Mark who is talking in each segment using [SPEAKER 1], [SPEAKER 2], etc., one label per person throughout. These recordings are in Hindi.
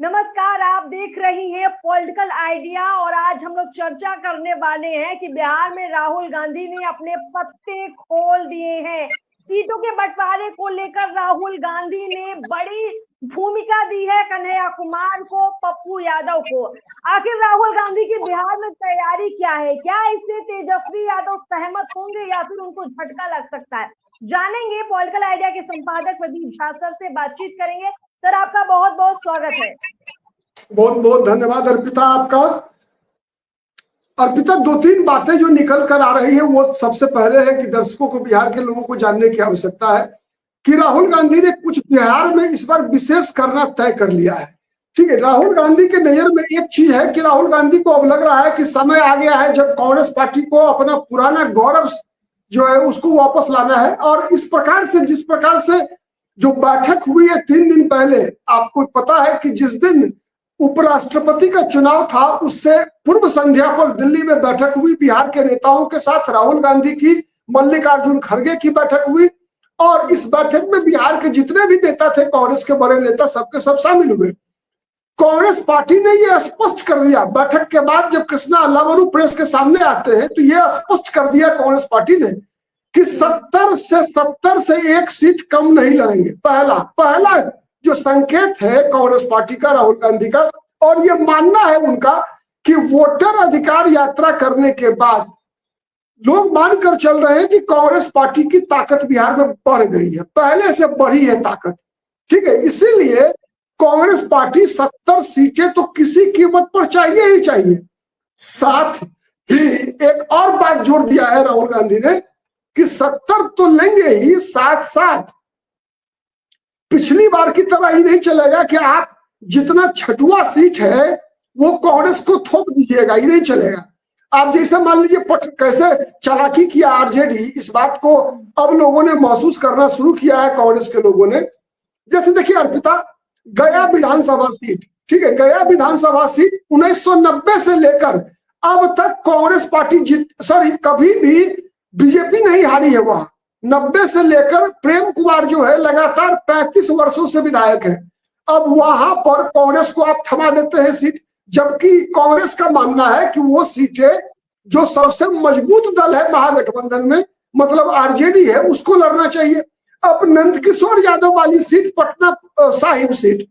[SPEAKER 1] नमस्कार, आप देख रही हैं पॉलिटिकल आइडिया और आज हम लोग चर्चा करने वाले हैं कि बिहार में राहुल गांधी ने अपने पत्ते खोल दिए हैं। सीटों के बंटवारे को लेकर राहुल गांधी ने बड़ी भूमिका दी है कन्हैया कुमार को, पप्पू यादव को। आखिर राहुल गांधी की बिहार में तैयारी क्या है? क्या इससे तेजस्वी यादव सहमत होंगे या फिर उनको झटका लग सकता है? जानेंगे। पॉलिटिकल आइडिया के संपादक प्रदीप झा सर से बातचीत करेंगे। सर, आपका बहुत बहुत स्वागत है।
[SPEAKER 2] बहुत बहुत धन्यवाद अर्पिता आपका। अर्पिता, दो तीन बातें जो निकल कर आ रही है वो सबसे पहले है कि दर्शकों को, बिहार के लोगों को जानने की आवश्यकता है कि राहुल गांधी ने कुछ बिहार में इस बार विशेष करना तय कर लिया है। ठीक है, राहुल गांधी के नजर में एक चीज है कि राहुल गांधी को अब लग रहा है कि समय आ गया है जब कांग्रेस पार्टी को अपना पुराना गौरव जो है उसको वापस लाना है। और इस प्रकार से, जिस प्रकार से जो बैठक हुई है 3 दिन पहले, आपको पता है कि जिस दिन उपराष्ट्रपति का चुनाव था उससे पूर्व संध्या पर दिल्ली में बैठक हुई बिहार के नेताओं के साथ। राहुल गांधी की, मल्लिकार्जुन खड़गे की बैठक हुई और इस बैठक में बिहार के जितने भी नेता थे, कांग्रेस के बड़े नेता, सबके सब शामिल हुए। कांग्रेस पार्टी ने यह स्पष्ट कर दिया बैठक के बाद, जब कृष्णा अल्लावरू प्रेस के सामने आते हैं तो यह स्पष्ट कर दिया कांग्रेस पार्टी ने कि 70 से 1 सीट कम नहीं लड़ेंगे। पहला जो संकेत है कांग्रेस पार्टी का, राहुल गांधी का, और ये मानना है उनका कि वोटर अधिकार यात्रा करने के बाद लोग मानकर चल रहे हैं कि कांग्रेस पार्टी की ताकत बिहार में बढ़ गई है, पहले से बढ़ी है ताकत। ठीक है, इसीलिए कांग्रेस पार्टी 70 सीटें तो किसी कीमत पर चाहिए ही चाहिए। साथ ही एक और बात जोड़ दिया है राहुल गांधी ने कि 70 तो लेंगे ही, साथ साथ पिछली बार की तरह ही नहीं चलेगा कि आप जितना 6वां सीट है वो कांग्रेस को थोप दीजिएगा, ही नहीं चलेगा। आप जैसे मान लीजिए कैसे चालाकी किया आरजेडी, इस बात को अब लोगों ने महसूस करना शुरू किया है, कांग्रेस के लोगों ने। जैसे देखिए अर्पिता, गया विधानसभा सीट, ठीक है, गया विधानसभा सीट 1990 से लेकर अब तक कांग्रेस पार्टी कभी भी बीजेपी नहीं हारी है वहां। 90 से लेकर प्रेम कुमार जो है लगातार 35 वर्षों से विधायक है। अब वहां पर कांग्रेस को आप थमा देते हैं सीट, जबकि कांग्रेस का मानना है कि वो सीटें जो सबसे मजबूत दल है महागठबंधन में, मतलब आरजेडी है, उसको लड़ना चाहिए। अब नंदकिशोर यादव वाली सीट, पटना साहिब सीट,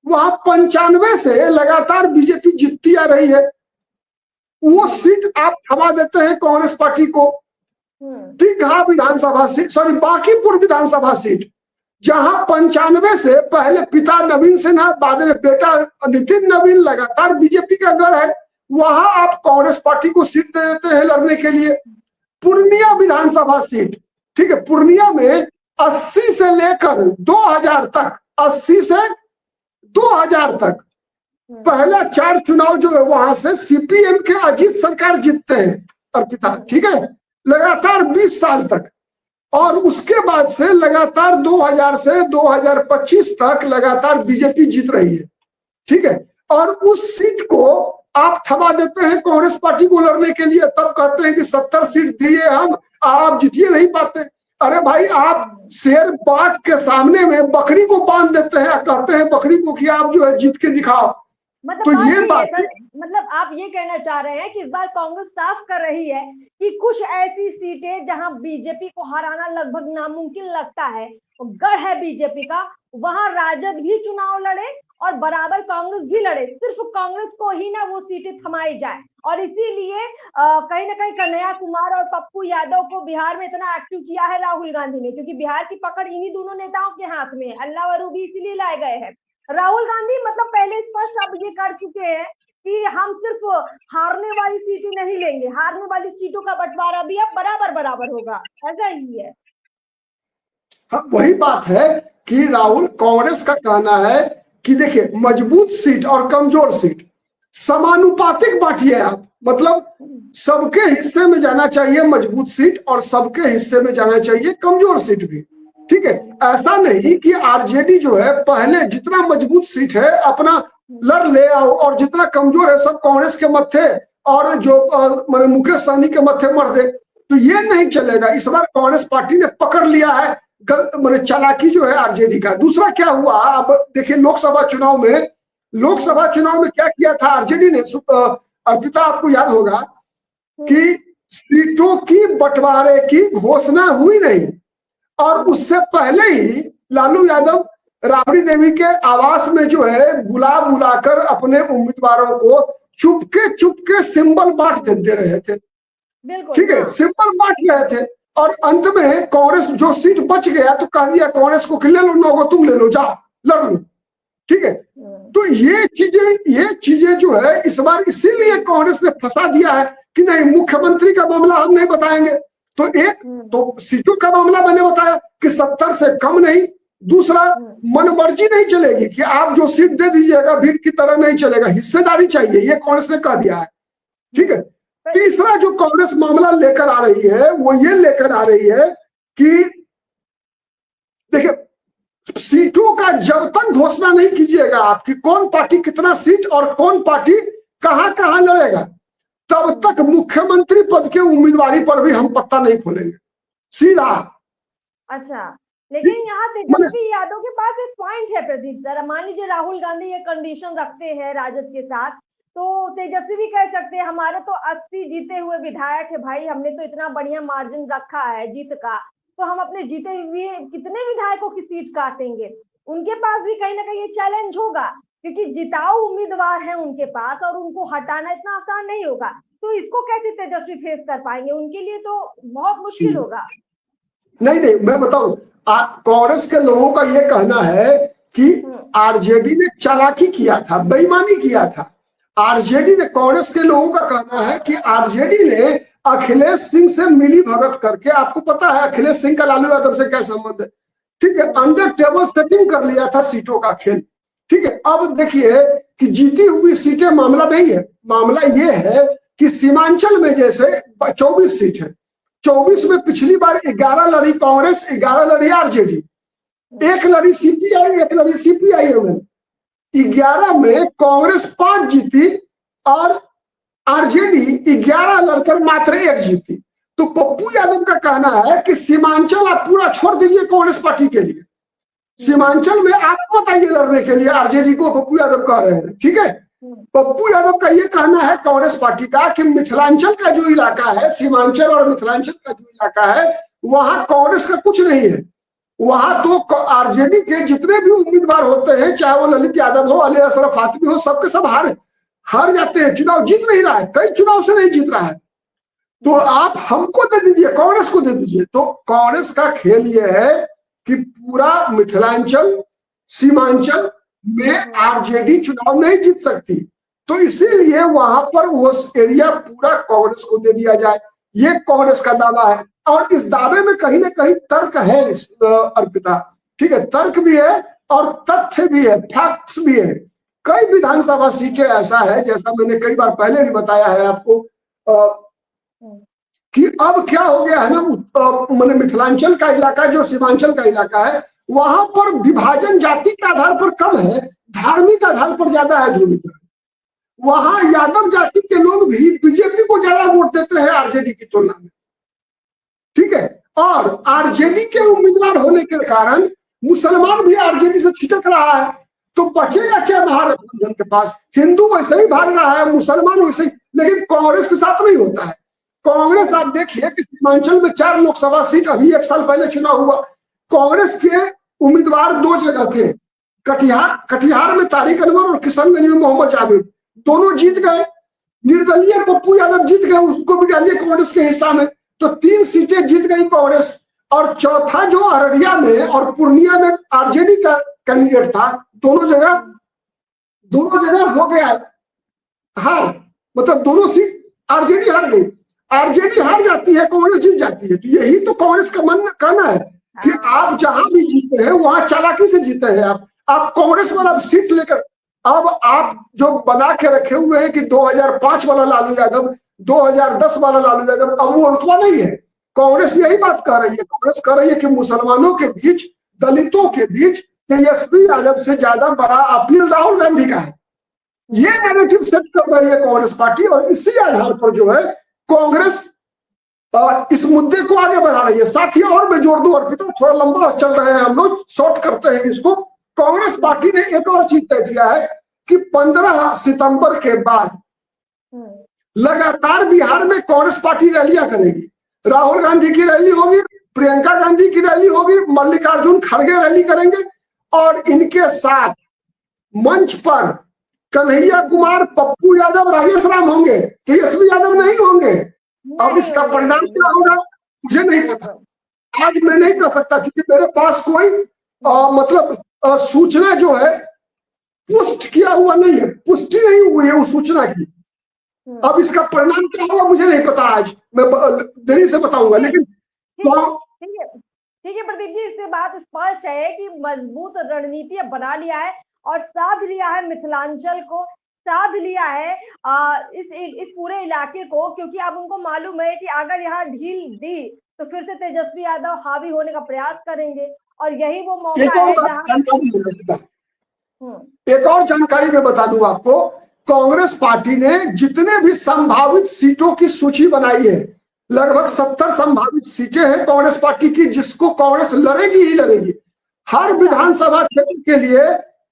[SPEAKER 2] वहां 95 से लगातार बीजेपी जीतती आ रही है। वो सीट आप थमा देते हैं कांग्रेस पार्टी को। दीघा विधानसभा सीट, बांकीपुर विधानसभा सीट, जहां 95 से पहले पिता नवीन सिन्हा, बाद में बेटा नितिन नवीन लगातार बीजेपी का गढ़ है, वहां आप कांग्रेस पार्टी को सीट दे देते हैं लड़ने के लिए। पूर्णिया विधानसभा सीट, ठीक है, पूर्णिया में 80 से लेकर 2000 तक, 80 से 2000 तक पहला 4 चुनाव जो है वहां से सीपीएम के अजीत सरकार जीतते हैं अर्पिता, ठीक है, लगातार 20 साल तक। और उसके बाद से लगातार 2000 से 2025 तक लगातार बीजेपी जीत रही है, ठीक है। और उस सीट को आप थमा देते हैं कांग्रेस पार्टी को लड़ने के लिए, तब कहते हैं कि 70 सीट दिए हम, आप जीतिए नहीं पाते। अरे भाई, आप शेर बाघ के सामने में बकरी को बांध देते हैं, कहते हैं बकरी को कि आप जो है जीत के दिखाओ।
[SPEAKER 1] तो ये बात, मतलब आप ये कहना चाह रहे हैं कि इस बार कांग्रेस साफ कर रही है कि कुछ ऐसी सीटें जहां बीजेपी को हराना लगभग नामुमकिन लगता है, गढ़ है बीजेपी का, वहां राजद भी चुनाव लड़े और बराबर कांग्रेस भी लड़े, सिर्फ कांग्रेस को ही ना वो सीटें थमाई जाए। और इसीलिए कहीं ना कहीं कन्हैया कुमार और पप्पू यादव को बिहार में इतना एक्टिव किया है राहुल गांधी ने, क्योंकि बिहार की पकड़ इन्हीं दोनों नेताओं के हाथ में है। अल्लावरू भी इसीलिए लाए गए हैं। राहुल गांधी मतलब पहले स्पष्ट अब ये कर चुके हैं कि हम सिर्फ हारने वाली सीटें नहीं लेंगे, हारने वाली सीटों का बंटवारा भी अब बराबर बराबर होगा, ऐसा ही है।
[SPEAKER 2] हाँ, वही बात है कि राहुल, कांग्रेस का कहना है कि देखिए, मजबूत सीट और कमजोर सीट समानुपातिक बांटिए आप, मतलब सबके हिस्से में जाना चाहिए मजबूत सीट और सबके हिस्से में जाना चाहिए कमजोर सीट भी, ठीक है। ऐसा नहीं कि आरजेडी जो है पहले जितना मजबूत सीट है अपना लड़ ले और जितना कमजोर है सब कांग्रेस के मत्थे और जो मुकेश सहनी के मत्थे मर दे, तो ये नहीं चलेगा। इस बार कांग्रेस पार्टी ने पकड़ लिया है चालाकी जो है आरजेडी का। दूसरा क्या हुआ, अब देखिए लोकसभा चुनाव में लोकसभा चुनाव में क्या किया था आरजेडी ने, अर्पिता आपको याद होगा कि सीटों की बंटवारे की घोषणा हुई नहीं, और उससे पहले ही लालू यादव राबड़ी देवी के आवास में जो है बुला बुलाकर अपने उम्मीदवारों को चुपके सिंबल बांट दे रहे थे। ठीक है, सिंबल बांट रहे थे, और अंत में कांग्रेस जो सीट बच गया तो कह दिया कांग्रेस को कि ले लो, 9 तुम ले लो, जाओ लड़ लो। ठीक है, तो ये चीजें जो है इस बार इसीलिए कांग्रेस ने फंसा दिया है कि नहीं, मुख्यमंत्री का मामला हम नहीं बताएंगे। तो सीटों का मामला मैंने बताया कि 70 से कम नहीं। दूसरा, मनमर्जी नहीं चलेगी कि आप जो सीट दे दीजिएगा भीख की तरह नहीं चलेगा, हिस्सेदारी चाहिए, ये कांग्रेस ने कह दिया है। ठीक है, तीसरा जो कांग्रेस मामला लेकर आ रही है वो ये लेकर आ रही है कि देखिए, सीटों का जब तक घोषणा नहीं कीजिएगा आपकी कौन पार्टी कितना सीट और कौन पार्टी कहां लड़ेगा, तब तक मुख्यमंत्री पद के उम्मीदवारी पर भी हम पत्ता नहीं खोलेंगे सीधा।
[SPEAKER 1] अच्छा, लेकिन यहाँ तेजस्वी यादव के पास एक पॉइंट है प्रदीप सर। मान लीजिए राहुल गांधी ये कंडीशन रखते हैं राजद के साथ, तो तेजस्वी भी कह सकते हैं हमारे तो 80 जीते हुए विधायक है भाई, हमने तो इतना बढ़िया मार्जिन रखा है जीत का, तो हम अपने जीते हुए कितने विधायकों की सीट काटेंगे। उनके पास भी कहीं ना कहीं ये चैलेंज होगा, क्योंकि जिताऊ उम्मीदवार है उनके पास और उनको हटाना इतना आसान नहीं होगा। तो इसको कैसे तेजस्वी फेस कर पाएंगे, उनके लिए तो बहुत मुश्किल होगा।
[SPEAKER 2] नहीं, मैं बताऊं, कांग्रेस के लोगों का ये कहना है कि आरजेडी ने चालाकी किया था, बेईमानी किया था। आरजेडी ने, कांग्रेस के लोगों का कहना है कि आरजेडी ने अखिलेश सिंह से मिली भगत करके, आपको पता है अखिलेश सिंह का लालू यादव से क्या संबंध है, ठीक है, अंडर टेबल सेटिंग कर लिया था सीटों का खेल। ठीक है, अब देखिए कि जीती हुई सीटें मामला नहीं है, मामला ये है कि सीमांचल में जैसे 24 सीट है, 24 में पिछली बार 11 लड़ी कांग्रेस, 11 लड़ी आरजेडी, 1 लड़ी सीपीआई, 1 लड़ी सीपीआईएम। 11 में कांग्रेस 5 जीती और आरजेडी 11 लड़कर मात्र 1 जीती। तो पप्पू यादव का कहना है कि सीमांचल आप पूरा छोड़ दीजिए कांग्रेस पार्टी के लिए, सीमांचल में आपको बताइए लड़ने के लिए आरजेडी को, पप्पू यादव कह रहे हैं। ठीक है, पप्पू यादव का ये कहना है कांग्रेस पार्टी का कि मिथिलांचल का जो इलाका है, सीमांचल और मिथिलांचल का जो इलाका है, वहां कांग्रेस का कुछ नहीं है। वहां तो आरजेडी के जितने भी उम्मीदवार होते हैं, चाहे वो ललित यादव हो, अली अशरफ फातमी हो, सबके सब हार जाते हैं, चुनाव जीत नहीं रहा है, कई चुनाव से नहीं जीत रहा है। तो आप हमको दे दीजिए, कांग्रेस को दे दीजिए। तो कांग्रेस का खेल यह है कि पूरा मिथिलांचल सीमांचल में आरजेडी चुनाव नहीं जीत सकती, तो इसीलिए वहां पर वो एरिया पूरा कांग्रेस को दे दिया जाए, ये कांग्रेस का दावा है। और इस दावे में कहीं ना कहीं तर्क है अर्पिता, ठीक है, तर्क भी है और तथ्य भी है, फैक्ट्स भी है। कई विधानसभा सीटें ऐसा है, जैसा मैंने कई बार पहले भी बताया है आपको, कि अब क्या हो गया है ना, मैंने मिथिलांचल का इलाका जो सीमांचल का इलाका है, वहां पर विभाजन जाति के आधार पर कम है, धार्मिक आधार पर ज्यादा है ध्रुवीकरण। वहां यादव जाति के लोग भी बीजेपी को ज्यादा वोट देते हैं आरजेडी की तुलना में। ठीक है, और आरजेडी के उम्मीदवार होने के कारण मुसलमान भी आरजेडी से छिटक रहा है, तो बचेगा क्या महागठबंधन के पास? हिंदू वैसे ही भाग रहा है, मुसलमान वैसे ही, लेकिन कांग्रेस के साथ नहीं होता है। कांग्रेस, आप देखिए कि सीमांचल में 4 लोकसभा सीट, अभी 1 साल पहले चुनाव हुआ, कांग्रेस के उम्मीदवार 2 जगह थे, कटिहार में तारिक अनवर और किशनगंज में मोहम्मद जावेद, दोनों जीत गए। निर्दलीय पप्पू यादव जीत गए, उसको भी डालिए कांग्रेस के हिस्सा में, तो 3 सीटें जीत गई कांग्रेस। और चौथा जो अररिया में और पूर्णिया में आरजेडी का कैंडिडेट था, दोनों जगह हो गया हार, मतलब दोनों सीट आरजेडी हार गई। आरजेडी हार जाती है, कांग्रेस जीत जाती है। तो यही तो कांग्रेस का मन कहना है कि आप जहां भी जीते हैं वहां चालाकी से जीते हैं। आप कांग्रेस वाला सीट लेकर, अब आप जो बना के रखे हुए हैं कि 2005 वाला लालू यादव, 2010 वाला लालू यादव, अब वो रुतबा नहीं है। कांग्रेस यही बात कह रही है, कांग्रेस कह रही है कि मुसलमानों के बीच, दलितों के बीच तेजस्वी यादव से ज्यादा बड़ा अपील राहुल गांधी का है। ये नैरेटिव सेट कर रही है कांग्रेस पार्टी, और इसी आधार पर जो है कांग्रेस इस मुद्दे को आगे बढ़ा रही है। साथ ही और मैं जोड़ दूं अर्पिता, थोड़ा लंबा चल रहे हैं हम लोग, शॉर्ट करते हैं इसको। कांग्रेस पार्टी ने एक और चीज तय किया है कि 15 सितंबर के बाद लगातार बिहार में कांग्रेस पार्टी रैलियां करेगी। राहुल गांधी की रैली होगी, प्रियंका गांधी की रैली होगी, मल्लिकार्जुन खड़गे रैली करेंगे और इनके साथ मंच पर कन्हैया कुमार, पप्पू यादव, राजेश राम होंगे, तेजस्वी यादव नहीं होंगे। अब इसका परिणाम क्या होगा मुझे नहीं पता, आज मैं नहीं कह सकता क्योंकि मेरे पास कोई मतलब सूचना जो है पुष्ट किया हुआ नहीं है, पुष्टि नहीं हुई है उस सूचना की। अब इसका परिणाम क्या होगा मुझे नहीं पता, आज मैं देरी से बताऊंगा। लेकिन
[SPEAKER 1] ठीक है प्रदीप जी, इससे बात स्पष्ट है कि मजबूत रणनीति बना लिया है और साध लिया है मिथिलांचल को, साध लिया है इस पूरे इलाके को, क्योंकि अब उनको मालूम है कि अगर यहाँ ढील दी तो फिर से तेजस्वी यादव हावी होने का प्रयास करेंगे और यही वो मौका है जहां।
[SPEAKER 2] एक और जानकारी मैं बता दूं आपको, कांग्रेस पार्टी ने जितने भी संभावित सीटों की सूची बनाई है, लगभग 70 संभावित सीटें हैं कांग्रेस पार्टी की, जिसको कांग्रेस लड़ेगी ही लड़ेगी। हर विधानसभा क्षेत्र के लिए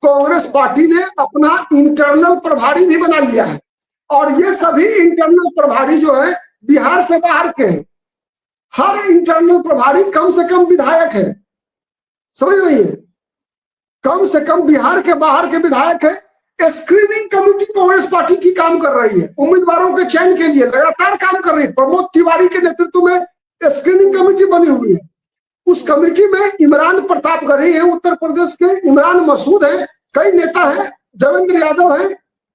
[SPEAKER 2] कांग्रेस पार्टी ने अपना इंटरनल प्रभारी भी बना लिया है और ये सभी इंटरनल प्रभारी जो है बिहार से बाहर के हैं। हर इंटरनल प्रभारी कम से कम विधायक है, समझ रही है, कम से कम बिहार के बाहर के विधायक है। स्क्रीनिंग कमेटी कांग्रेस पार्टी की काम कर रही है, उम्मीदवारों के चयन के लिए लगातार काम कर रही है। प्रमोद तिवारी के नेतृत्व में स्क्रीनिंग कमेटी बनी हुई है। उस कमेटी में इमरान प्रतापगढ़ी है उत्तर प्रदेश के, इमरान मसूद है, कई नेता हैं, देवेंद्र यादव है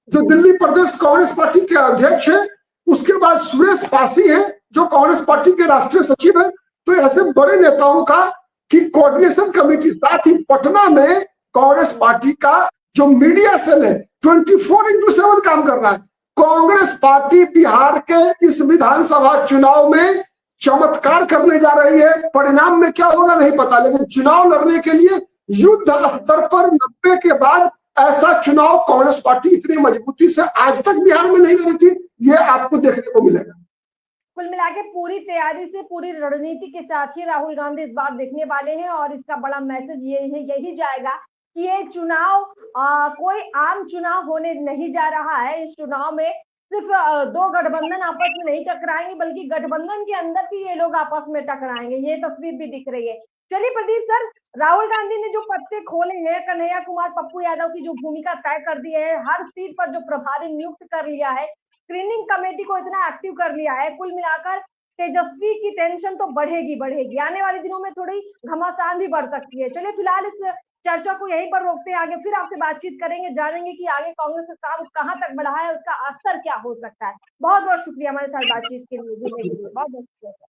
[SPEAKER 2] जो दिल्ली प्रदेश कांग्रेस पार्टी के अध्यक्ष है, उसके बाद सुरेश पासी है जो कांग्रेस पार्टी के राष्ट्रीय सचिव है। तो ऐसे बड़े नेताओं का की कोऑर्डिनेशन कमेटी, साथ ही पटना में कांग्रेस पार्टी का जो मीडिया सेल है 24x7 काम कर रहा है। कांग्रेस पार्टी बिहार के इस विधानसभा चुनाव में चमत्कार करने जा रही है। परिणाम में क्या होगा नहीं पता, लेकिन चुनाव लड़ने के लिए युद्ध स्तर पर 90 के बाद ऐसा चुनाव कांग्रेस पार्टी इतनी मजबूती से आज तक बिहार में नहीं लड़ी थी, ये आपको देखने को मिलेगा।
[SPEAKER 1] कुल मिला के पूरी तैयारी से, पूरी रणनीति के साथ ही राहुल गांधी इस बार दिखने वाले हैं और इसका बड़ा मैसेज यही जाएगा कि ये चुनाव कोई आम चुनाव होने नहीं जा रहा है। इस चुनाव में सिर्फ दो गठबंधन आपस में नहीं टकराएंगे, बल्कि गठबंधन के अंदर भी ये लोग आपस में टकराएंगे, ये तस्वीर भी दिख रही है। चलिए प्रदीप सर, राहुल गांधी ने जो पत्ते खोले हैं, कन्हैया कुमार, पप्पू यादव की जो भूमिका तय कर दी है, हर सीट पर जो प्रभारी नियुक्त कर लिया है, स्क्रीनिंग कमेटी को इतना एक्टिव कर लिया है, कुल मिलाकर तेजस्वी की टेंशन तो बढ़ेगी। आने वाले दिनों में थोड़ी घमासान भी बढ़ सकती है। चलिए फिलहाल इस चर्चा को यहीं पर रोकते हैं, आगे फिर आपसे बातचीत करेंगे, जानेंगे कि आगे कांग्रेस का काम कहां तक बढ़ा है, उसका असर क्या हो सकता है। बहुत बहुत शुक्रिया हमारे साथ बातचीत के लिए, जुड़ने के लिए बहुत बहुत शुक्रिया।